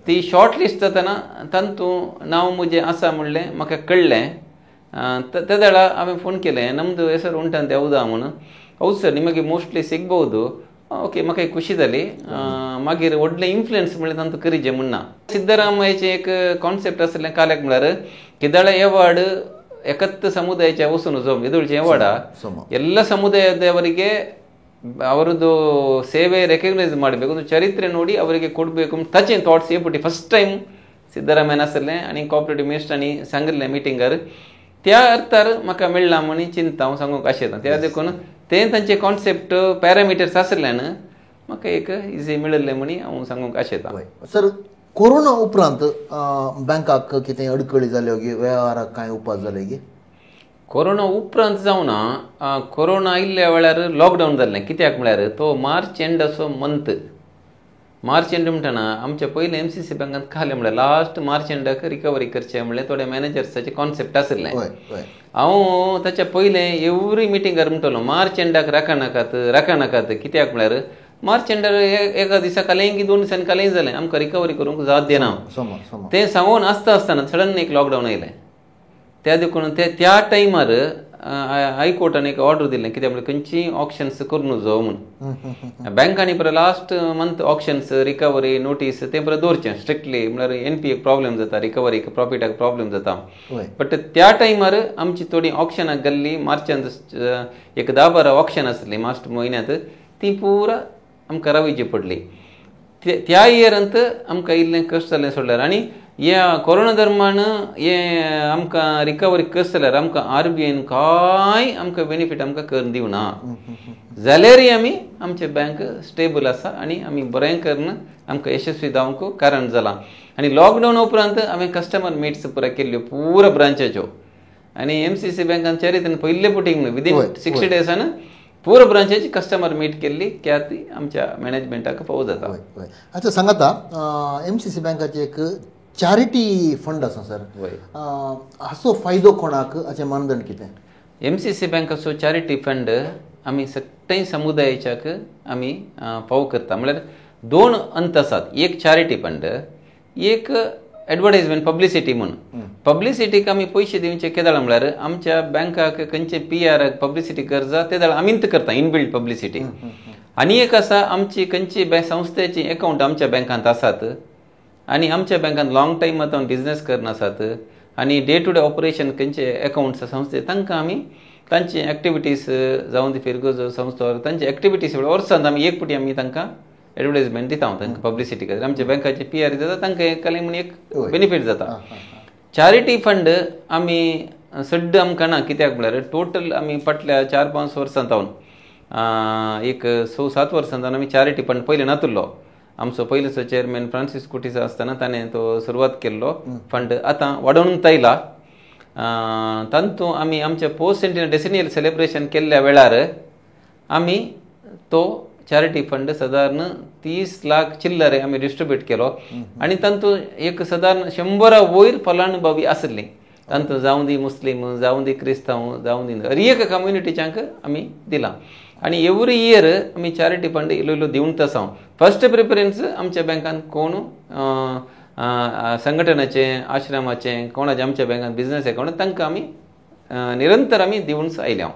ती शॉर्ट लिस्ट जाताना तंतू नाव मुझे आसा म्हणले म्हाका कळलें त्या वेळा हांवें फोन केलें नಮ್ಮದು ಹೆಸರು ಉಂಟಂತ ಯಾವುದು म्हणून ಹೌದು ಸರ್ ನಿಮಗೆ ಮೋಸ್ಟ್ಲಿ ಸಿಗಬಹುದು ओके म्हाका एक खुशी जाली मागीर व्हडलें इन्फ्लुयन्स म्हणलें तांचो करीचे म्हणना सिद्धरामय्याचें एक कॉन्सेप्ट आसलें काल्याक म्हळ्यार केदाळे अवॉर्ड एकत्त ಸಮುದಾಯಕ್ಕೆ ವಸೂನು ಜೋ ಎದುಳ್ಚೆ ಅವಾರ್ಡ ಎಲ್ಲ ಸಮುದಾಯದವರಿಗೆ ಅವರದು ಸೇವೆ ರೆಕಗ್ನೈಸ್ ಮಾಡಬೇಕು ಒಂದು ಚರಿತ್ರೆ ನೋಡಿ ಅವರಿಗೆ ಕೊಡಬೇಕು ತಚೆ ಥಾಟ್ಸ್ ಏಪುಟಿ फर्स्ट टाइम सिद्धरामय्यान आसलें आनी कोऑपरेटिव्ह मिनिस्टरांनी सांगिल्लें मिटिंगार त्या अर्थार म्हाका मेळ्ळां म्हणून चिंता हांव सांगूंक आशेता त्या देखून तें तांचे कॉन्सेप्ट पॅरामिटर्स आसल्यान म्हाका एक इजी मेळिल्लें म्हणून हांव सांगूंक आशेता सर कोरोना उपरांत बँकाक कितें अडकळी जाल्यो गी वेव्हाराक कांय उपास जाले गी कोरोना उपरांत जावना कोरोना आयिल्ल्या वेळार लॉकडावन जाल्लें कित्याक म्हळ्यार तो मार्च एंड असो मंथ मार्च एंड म्हणटना आमच्या पयलीं MCC बँकांत खालें म्हळ्यार लास्ट मार्च एंडाक रिकवरी करचें म्हणलें थोडे मॅनेजर्साचें कॉन्सेप्ट आसलें हांव ताच्या पयलें एवरी मिटिंगार म्हणटलो मार्च एंडाक राखा नाकात कित्याक म्हळ्यार मार्च एंडार एका दिसा कालें की 2 दिसांनी कालें जालें आमकां रिकवरी करूंक जात देना तें सांगून आसतना सडन एक लॉकडावन आयलें त्या देखून त्या टायमार हायकोर्टान एक ऑर्डर दिलें कित्याक म्हळ्यार खंयचीय ऑप्शन्स करूं जावं म्हणून बँकांनी परत last month options recovery notice तें परत दवरचें स्ट्रिक्टली म्हळ्यार NPA प्रॉब्लेम जाता रिकवरीक प्रॉफिटाक प्रॉब्लेम जाता बट त्या टायमार आमची थोडी ऑप्शनाक गेल्ली मार्चांत एक 10-12 ऑप्शन आसली मार्च म्हयन्यांत ती पुरा आमकां रावची पडली त्या इयरांत आमकां इल्लें कश्ट जालें सोडल्यार आनी ह्या कोरोना दरम्यान हे आमकां रिकवरी कस जाल्यार आमकां RBIन कांय आमकां बेनिफीट आमकां करून दिवना जाल्यारय आमी आमचे बँक स्टेबल आसा आनी आमी बरें करून आमकां यशस्वी जावंक कारण जालां आनी लॉकडावन उपरांत हांवें कस्टमर मिट्स पुरा केल्ल्यो पुरा ब्रांचाच्यो आणि MCC बँकान चॅरिटीन पयले पुटींग विदीन होय, 60 डेसान पूर ब्रांचेची कस्टमर मीट केल्ली क्या ती आमच्या मॅनेजमेंटाक फावो जाता. होय होय. अच्छा सांगाता MCC बँकाचे एक चॅरिटी फंड आसा सर. होय. हाचो फायदो कोणाक हाचें मानदंड कितें? MCC बँकाचो चॅरिटी फंड आमी सगळ्या समुदायाच्याक आमी फावो करता. म्हळ्यार 2 अंत आसात. एक चॅरिटी फंड, एक एडवर्टायजमेंट पब्लिसिटी म्हणून. पब्लिसिटीक आमी पयशे दिवचे केदाळ म्हळ्यार आमच्या बँकाक खंयचे PR पब्लिसिटी गरजा ते दाळ आमीच करता इनबिल्ड पब्लिसिटी. आनी एक आसा आमची खंयची संस्थेची अकाउंट आमच्या बँकांत आसात आनी आमच्या बँकांत लॉंग टायम आतां बिझनेस करन आसात आनी डे टू डे ऑपरेशन खंयचे अकाउंट्स संस्थे तांकां आमी तांची एक्टिविटीज जावं ती फिरगोजो संस्था तांची एक्टिविटीज वर्सांत आमी एक पुटी आमी तांकां एडवर्टायजमेंट दिता तांकां पब्लिसिटी खातीर. आमच्या बँकाचे PR जाता तांकां एक म्हणून एक बेनिफीट जाता. चॅरिटी फंड आमी सड्ड आमकां ना कित्याक म्हळ्यार टोटल आमी फाटल्या 4-5 वर्सां जावन एक 6-7 वर्सां जावन आमी चॅरिटी फंड पयले नातुरलो. आमचो पयलीचो चेअरमॅन फ्रांसीस कुटीस आसतना ताणें तो सुरवात केल्लो फंड आतां वाडोवंक आयला. तातूंत आमी आमच्या पोस्ट सेंटिनल डेसेनियल सेलिब्रेशन केल्ल्या वेळार आमी तो चॅरिटी फंड सादारण 30 लाख चिल्लरे आमी डिस्ट्रिब्यूट केलो आनी तातूंत एक सादारण 100 वयर फलानुभवी आसलीं. तातूंत जावं दी मुस्लीम जावं दी क्रिस्तांव जावं दी हर एक कम्युनिटीच्यांक आमी दिलां. आनी एवरी इयर आमी चॅरिटी फंड इल्लो इल्लो दिवंत आसा. फर्स्ट प्रिफरन्स आमच्या बँकान कोण संघटनाचें आश्रमाचें कोणाचें आमच्या बँकान बिझनेस अकाउंट तांकां आमी निरंतर आमी दिवून आयल्या.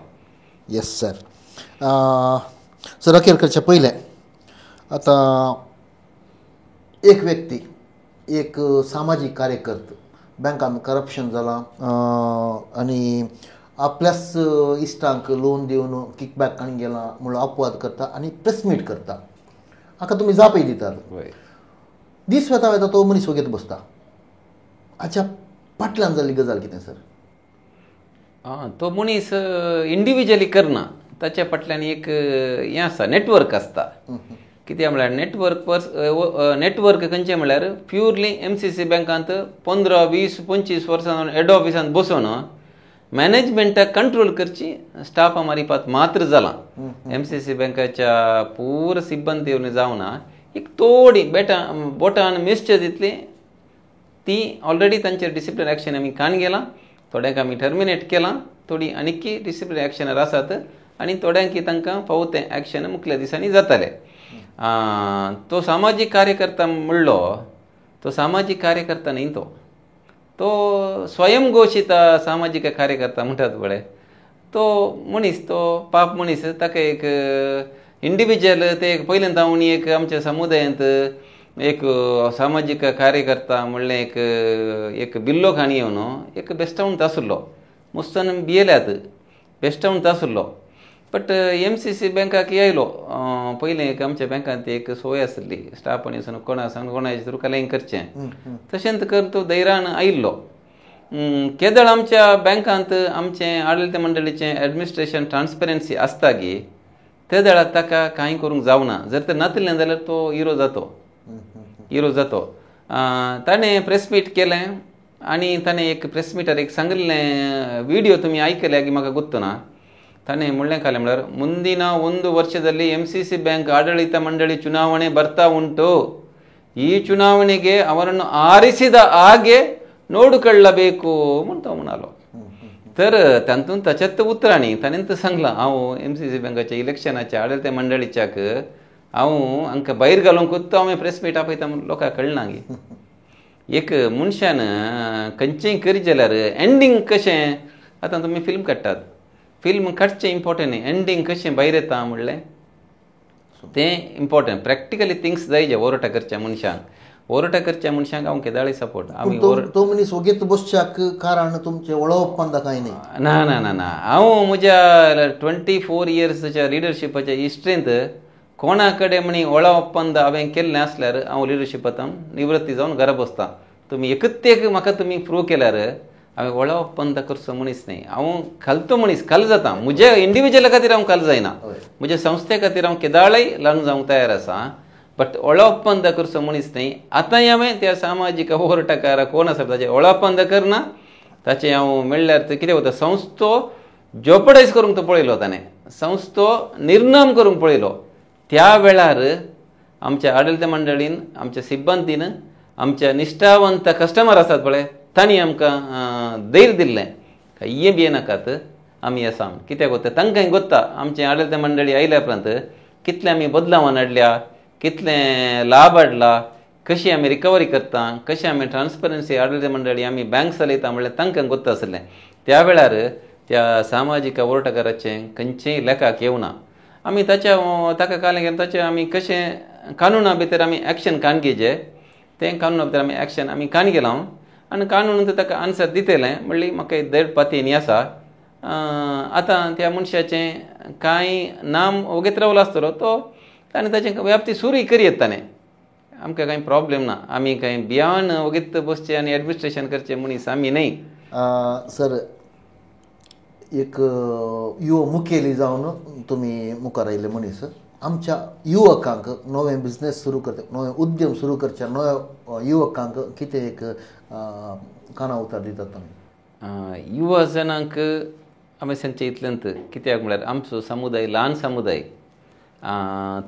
Yes sir. सर अखेर करचे पयलें आतां एक व्यक्ती एक सामाजीक कार्यकर्तो बँकान करप्शन जालां आनी आपल्याच इश्टांक लोन दिवन किकबॅकान गेलां म्हणून अपवाद करता आनी प्रेस मीट करता. हाका तुमी जापय दितात. दीस वेता वेता तो मनीस वगेत बसता. हाच्या फाटल्यान जाल्ली गजाल कितें सर? तो मनीस इंडिविज्युअली करना. ताच्या फाटल्यान एक हें आसता नेटवर्क आसता. कित्याक म्हळ्यार नेटवर्क खंयचें म्हळ्यार प्युअरली MCC बँकांत 15, 20, 25 वर्सां हेड ऑफिसांत बसून मॅनेजमेंटाक कंट्रोल करची स्टाफा मारिपात मात्र जालां. MCC बँकाच्या पूर सिब्बंदी जावना एक थोडी बोटान मिस्टेक दितली ती ऑलरेडी तांचेर डिसिप्लिनरी एक्शन आमी कान गेलां. थोड्यांक आमी टर्मिनेट केलां. थोडी आनीक डिसिप्लिनरी एक्शनार आसात आनी थोड्यांक तांकां फावो तें एक्शन मुखल्या दिसांनी जातालें. तो सामाजीक कार्यकर्ता म्हणलो तो सामाजीक कार्यकर्ता न्ही. तो स्वयंघोशीत सामाजीक कार्यकर्ता म्हणटात पळय तो मनीस तो पाप मनीस ताका एक इंडिविज्युअल ते पयलें जावन एक आमच्या समुदायांत एक सामाजीक कार्यकर्ता म्हणलें एक बिल्लो खाणी येवन एक बेस्टावंत आसलो. मुस्तान भियेल्यात बेस्टावंत आसलो. बट MCC बँकाक येयलो पयलें एक आमच्या बँकांत एक सोय आसली स्टाफ आनी वचून कोणाचें थ्रू कलेक्ट करचें तशेंच कर तो धैर्यान आयिल्लो. केदळ आमच्या बँकांत आमचें आडळिते मंडळीचें एडमिनिस्ट्रेशन ट्रान्सपरन्सी आसता गी ते दळाक ताका कांय करूंक जावना. जर तर नातलें जाल्यार तो हिरो जातो. ताणें प्रेस मीट केलें आनी ताणें एक प्रेस मीटार एक सांगिल्लें विडियो तुमी आयकल्या की म्हाका गुर्तुना. ತಾನೇ ಮುಳ್ಳೆ ಕಾಲ ಮಾಡಿದ್ರು ಮುಂದಿನ 1 ವರ್ಷದಲ್ಲಿ MCC ಬ್ಯಾಂಕ್ ಆಡಳಿತ ಮಂಡಳಿ ಚುನಾವಣೆ ಬರ್ತಾ ಉಂಟು. ಈ ಚುನಾವಣೆಗೆ ಅವರನ್ನು ಆರಿಸಿದ ಹಾಗೆ ನೋಡಿಕೊಳ್ಳಬೇಕು ಅಂತ म्हणालो. तर तातूंत ताच्यात उतरांनी ताणें सांगलां हांव MCC बँकाच्या इलेक्शनाच्या आडಳಿತ मंडळीच्याक हांव हांकां भायर घालूंकूच हांवें प्रेस मीट आपयता म्हूण लोकांक कळना गे. एक मनशान खंयचेंय करीत जाल्यार एंडींग कशें आतां तुमी फिल्म काडटात फिल्म काडचें इम्पॉर्टंट न्ही एंडींग कशें भायर येता म्हणलें तें इम्पॉर्टंट. प्रॅक्टिकली थिंग्स जाय जे ओरटा करच्या मनशांक हांव केदाळी सपोर्ट. आमी तो मनीस ओगेत बसच्याक कारण तुमचें वळखपण कांय न्ही. ना हांव म्हज्या 24 इयर्सच्या लिडरशिपाच्या हिस्ट्रींत कोणा कडेन म्हणी ओळा ओप्पंद हांवें केल्लें आसल्यार हांव लिडरशिपांत निवृत्ती जावन घरा बसतां. तुमी एकच एक म्हाका तुमी प्रूव केल्यार हांवें ओळा ओप्पंद करचो मनीस न्ही. हांव खालतो मनीस खाल जाता. म्हज्या इंडिविज्युअला खातीर हांव खाल जायना. म्हज्या संस्थे खातीर हांव केदाळय लागून जावंक तयार आसा. बट ओळा ओप्पंद करचो मनीस न्ही. आतांय हांवें त्या सामाजीक होराटकार कोण आसा ताचे ओळा ओप्पंद करना ताचे हांव म्हणल्यार कितें वता संस्थो जॉपडायज करूंक तो पळयलो ताणें संस्थो निर्नाम करूंक पळयलो त्या वेळार आमच्या आडळिता मंडळीन आमच्या सिब्बंदीन आमच्या निश्ठावंत कस्टमर आसात पळय तांणी आमकां धैर्य दिल्लें कांय बी नाकात आमी आसा कित्याक वता तांकांय गोत्ता आमचें आडळिता मंडळी आयल्या उपरांत कितलें आमी बदलावन हाडल्या कितलें लाभ हाडला कशी आमी रिकवरी करता कशी आमी ट्रान्सपरन्सी आडळिता मंडळी आमी बँक चलयता म्हणल्यार तांकां गोत्ता आसलें त्या वेळार त्या सामाजीक वोर्टकाराचें खंयचेय लेखाक येवना आमी ताका कालें गेलें ताचें आमी कशें कानुना भितर आमी एक्शन कान घेवचें तें कानुना भितर आमी एक्शन आमी कान गेलो आनी कानून ताका आन्सर दितलें म्हणली म्हाका देड पाती न्ही आसा आतां त्या मनशाचें कांय नाम वगेत रावलो आसतलो तो ताणें ताचें व्याप्ती सुरूय करीत ताणें आमकां कांय प्रॉब्लेम ना आमी कांय भियान वगेत बसचें आनी एडमिनिस्ट्रेशन करचें मनीस आमी न्ही सर एक युवा मुखेली जावन तुमी मुखार आयिल्ले मनीस आमच्या युवकांक नवें बिझनेस सुरू करता नवें उद्यम सुरू करच्या नव्या युवकांक कितें एक काना उतार दितात तुमी युवा जनांक आमी सांगचें इतल्यांत कित्याक म्हळ्यार आमचो समुदाय ल्हान समुदाय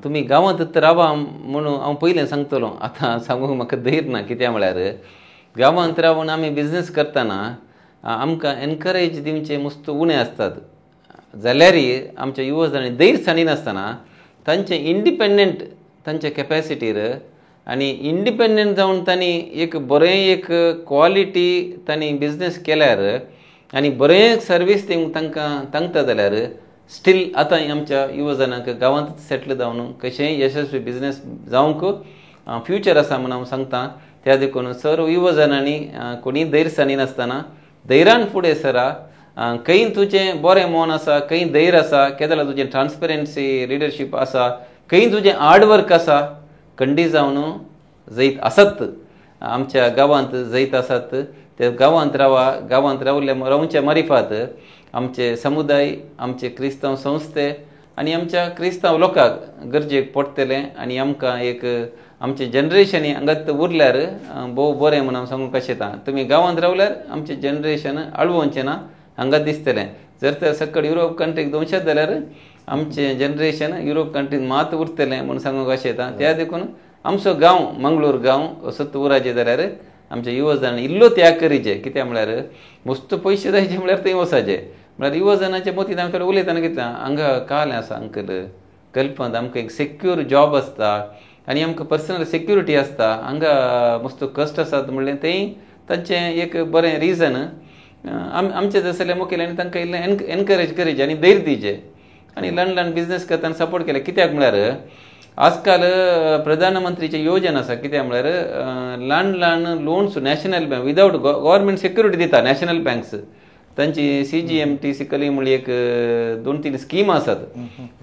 तुमी गांवांत रावा म्हणून हांव पयलें सांगतलो आतां सांगूंक म्हाका धैर्य ना कित्याक म्हळ्यार गांवांत रावन आमी बिझनेस करतना आमकां एनकरेज दिवचें मस्त उणें आसतात जाल्यारय आमच्या युवा जणांनी धैर्य साडिनासतना तांचें इंडिपेंडंट तांच्या कॅपॅसिटीर आनी इंडिपेंडंट जावन तांणी एक बरें एक क्वॉलिटी तांणी बिझनेस केल्यार आनी बरें सर्वीस तांकां सांगता जाल्यार स्टील आतां आमच्या युवा जनांक गांवांत सेटल जावन कशेंय यशस्वी बिझनेस जावंक फ्युचर आसा म्हणून हांव सांगता त्या देखून सर्व युवा जनांनी कोणी धैर्य साडिनासतना धैर्यान फुडें सरा खंय तुजें बरें मोन आसा खंय धैर्य आसा केदां तुजें ट्रान्सपरन्सी लिडरशीप आसा खंय तुजें हार्डवर्क आसा खंडी जावन जैत आसात आमच्या गांवांत जैत आसात ते गांवांत गांवांत रावच्या मारिफात आमचे समुदाय आमचे क्रिस्तांव संस्थे आनी आमच्या क्रिस्तांव लोकांक गरजेक पडटलें आनी आमकां एक आमचे जनरेशन हांगात उरल्यार भोव बरें म्हणून हांव सांगूंक शकता तुमी गांवांत रावल्यार आमचें जनरेशन आळवचें ना हांगा दिसतलें जर तर सकयल युरोप कंट्रीक दोनशेच जाल्यार आमचें जनरेशन युरोप कंट्रीन मात उरतलें म्हणून सांगूंक शकता त्या देखून आमचो गांव मंगळूर गांव सत्त उराचें जाल्यार आमच्या युवा जनांनी इल्लो त्याग करीचे कित्याक म्हळ्यार मस्त पयशे जायचे म्हळ्यार थंय वचाचें म्हळ्यार युवा जनांच्या मतींत हांवें थोडें उलयतना कितें हांगा काल आसा अंकल कल्पना आमकां एक सेक्यूर जॉब आसता आनी आमकां पर्सनल सेक्युरिटी आसता हांगा मस्त कश्ट आसात म्हणलें थंय तांचें एक बरें रिजन आमचे जसले मुखेल्यांनी तांकां इल्लें एनकरेज करीचें आनी धैर्य दिवचें आनी ल्हान ल्हान बिझनेस करतना सपोर्ट केलें कित्याक म्हळ्यार आजकाल प्रधानमंत्रीचे योजना आसा कित्याक म्हळ्यार ल्हान ल्हान loans national bank without government security दिता नॅशनल बँक्स तांची CGMT कली म्हणली एक 2-3 स्कीम आसात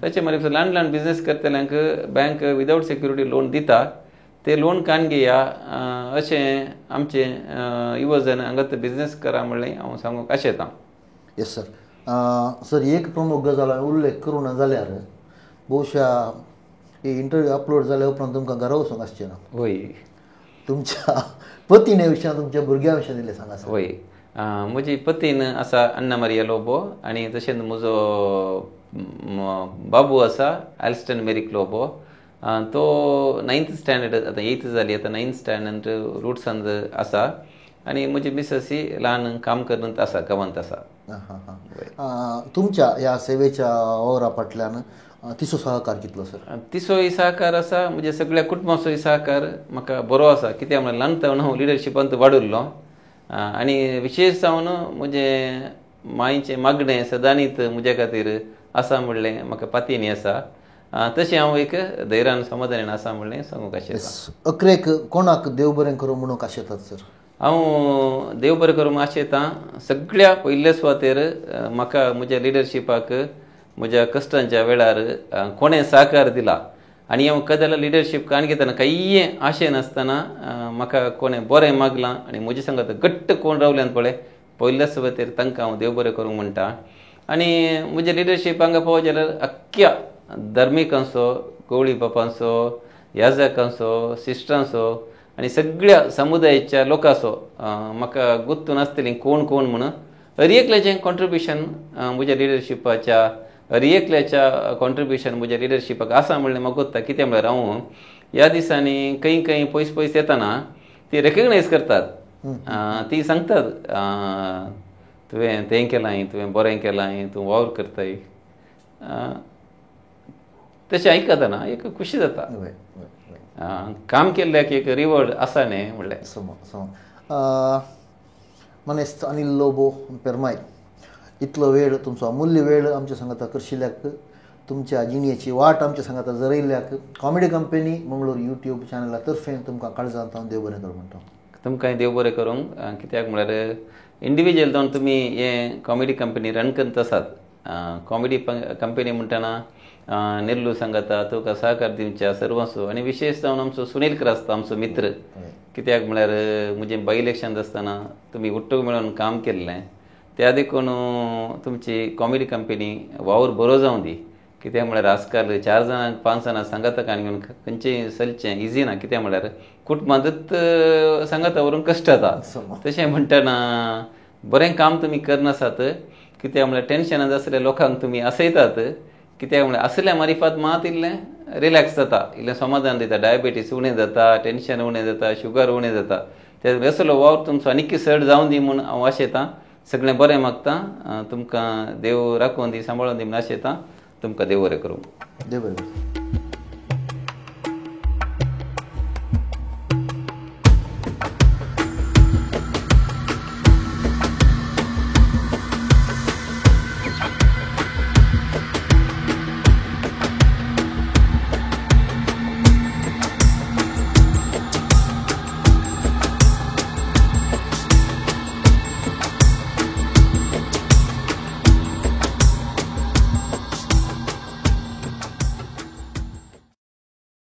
ताचे मागीर ल्हान ल्हान बिझनेस करतल्यांक बँक विदावट सेक्युरिटी लोन दिता ते लोन कान घेया अशें आमचे युवा जन हांगात बिझनेस करा म्हणलें हांव सांगूंक आशेतां येस सर सर एक प्रमुख गजाल उल्लेख करूं ना जाल्यार भोवशा ही इंटरव्यू अपलोड जाल्या उपरांत तुमकां घरा वचूंक आसचें ना वय तुमच्या पत्नी विशयां तुमच्या भुरग्यां विशयां दिलें सांगा सर वय म्हजी पत्नीन आसा अन्ना मारिया लोबो आनी तशेंच म्हजो बाबू आसा एल्स्टन मेरीक लोबो तो 9th स्टँडर्ड आतां 8th जाली आतां 9th स्टँडर्ड रुट्सांत आसा आनी म्हजी मिसेस ही ल्हान काम करत आसा गांवांत आसा तुमच्या ह्या सेवेच्या वावरा फाटल्यान तिचो सहकार कितलो सर तिचोय सहकार आसा म्हणजे सगळ्या कुटुंबाचोय सहकार म्हाका बरो आसा कित्याक म्हळ्यार ल्हानपण हांव लिडरशिपांत वाडुरलो आनी विशेश जावन म्हजे मांयचें मागणें सदांनीच म्हजे खातीर आसा म्हणलें म्हाका पातीनी आसा तशें हांव एक धैर्यान समाधानान आसा म्हणलें सांगूंक आशेतां अकरेक कोणाक देव बरें करूं म्हणून आशेतात सर हांव देव बरें करूंक आशेतां सगळ्या पयल्या सुवातेर म्हाका म्हज्या लिडरशिपाक म्हज्या कश्टांच्या वेळार कोणें सहकार दिला आनी हांव कदेला लिडरशीप काण घेतना कांय आशे नासतना म्हाका कोणें बरें मागलां आनी म्हजे सांगात घट्ट कोण रावल्यान पळय पयल्या सुवातेर तांकां हांव देव बरें करूंक म्हणटा आनी म्हजें लिडरशीप हांगा पळोवचें जाल्यार अख्ख्या धर्मिकांचो गवळी बापांचो याजकांचो सिस्टरांचो आनी सगळ्या समुदायाच्या लोकांचो म्हाका गुर्तून आसतली कोण कोण म्हणून हर एकल्याचें कॉन्ट्रिब्युशन म्हज्या लिडरशिपाच्या हर एकल्याच्या कॉन्ट्रिब्युशन म्हज्या लिडरशिपाक आसा म्हणलें म्हाका गुर्ता. कित्याक म्हळ्यार हांव ह्या दिसांनी खंय पयस पयस येतना ती रेकग्नायज करतात. ती सांगतात तुवें तें केलां, तुवें बरें केलां, तूं वावर करताय. तशें आयकतना एक खुशी जाता. काम केल्ल्याक एक रिवॉर्ड आसा न्ही म्हणलें. मनेस्त अनिल लोबो पेरमाय, इतलो वेळ तुमचो अमूल्य वेळ आमच्या सांगाता करशिल्ल्याक, तुमच्या जिणेची वाट आमच्या सांगाता जरयल्ल्याक कॉमेडी कंपनी मंगळूर यूट्यूब चॅनला तर्फे तुमकां काळजांत हांव देव बरें करूं म्हणटा. तुमकांय देव बरें करूंक. कित्याक म्हळ्यार इंडिविज्युअल जावन तुमी हे कॉमेडी कंपनी रन करत आसात. कॉमेडी कंपनी म्हणटना नेल्लू सांगाता तुका सहकार दिवच्या सर्वांचो आनी विशेश जावन आमचो सुनील क्रास्त आमचो मित्र. कित्याक म्हळ्यार म्हजें बाय इलेक्शन आसतना तुमी उट्टूक मेळून काम केल्लें त्या देखून तुमची कॉमेडी कंपनी वावर बरो जावं दी. कित्याक म्हळ्यार आजकाल 4 जाणांक 5 जाणां सांगाताक घेवन खंयचेंय चलचें इजी ना. कित्याक म्हळ्यार कुटुंबांतूच सांगाता व्हरून कश्ट जाता. तशें म्हणटना बरें काम तुमी करनासात. कित्याक म्हळ्यार टेन्शनांत आसलेल्या लोकांक तुमी आसयतात. कित्याक म्हळ्यार असल्या मारिफात मात इल्लें रिलॅक्स जाता, इल्लें समाधान दिता. डायबिटीस उणें जाता, टेन्शन उणें जाता, शुगर उणें जाता. ते असलो वावर तुमचो आनीक चड जावं दी म्हूण हांव आशेतां. सगळें बरें मागतां. तुमकां देव राखून दी, सांबाळून दी म्हूण आशेतां. तुमकां देव बरें करूं. देव बरें.